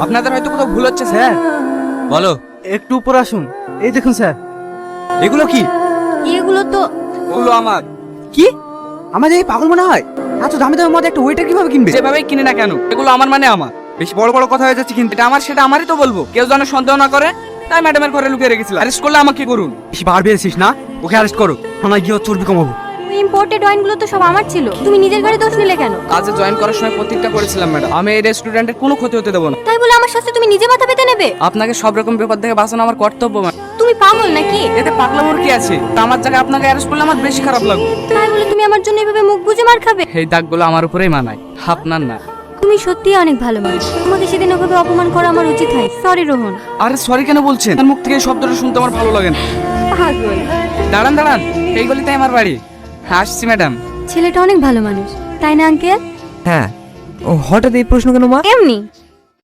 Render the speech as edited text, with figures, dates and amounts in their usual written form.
আপনাদের হয়তো কোথাও ভুল হচ্ছে স্যার। বলো। একটু উপর আসুন। এই দেখুন স্যার। এগুলো কি? এগুলো তো ওগুলো আমার। কি? আমাদের এই পাগল মনে হয় এত দামি দামি মদ একটা ওয়েটার কিভাবে কিনবে? যেভাবেই কিনে না কেন, এগুলো আমার মানে আমার। বেশি বড় বড় কথা হয়ে যাচ্ছে, কিন্তু এটা আমার, সেটা আমারই তো বলবো। কেউ যেন সন্দেহ না করে, তাই ম্যাডামের ঘরে লুকিয়ে রেখেছিলাম। অ্যারেস্ট করলে আমাকে করুন। বেশি বার বেড়েছিস না? ওকে অ্যারেস্ট করো। থানায় গিয়ে ওর চর্বি কমাবো। ইম্পোর্টেড ওয়াইনগুলো তো সব আমার ছিল, তুমি নিজের ঘরে দোষ নিলে কেন? কাজে জয়েন করার সময় প্রতিজ্ঞা করেছিলাম ম্যাডাম, আমি এই রেস্টুরেন্টের কোনো ক্ষতি হতে দেবো না। তাই বলে আমার শাস্তি তুমি নিজে মাথা পেতে নেবে? আপনাকে সব রকম বিপদ থেকে বাঁচানো আমার কর্তব্য ম্যাডাম। তুমি পাগল নাকি? এতে পাগলামোর কি আছে? তা আমার জায়গায় আপনাকে অ্যারেস্ট করলে আমার বেশি খারাপ লাগবে। তাই বলে তুমি আমার জন্য এভাবে মুখ বুজে মার খাবে? এই দাগগুলো আমার উপরেই মানায়, আপনার না। তুমি সত্যিই অনেক ভালো মানুষ, তোমাকে সেদিন ওভাবে অপমান করা আমার উচিত হয়। সরি রোহন। আরে সরি কেন বলছেন? আপনার মুখ থেকে এই শব্দটা শুনতে আমার ভালো লাগে না। পাগল। দাঁড়ান দাঁড়ান, এই গলিতে আমার বাড়ি। আসছি ম্যাডাম। ছেলেটা অনেক ভালো মানুষ, তাই না আঙ্কেল? হ্যাঁ, ও হঠাৎ এই প্রশ্ন কেন মা? এমনি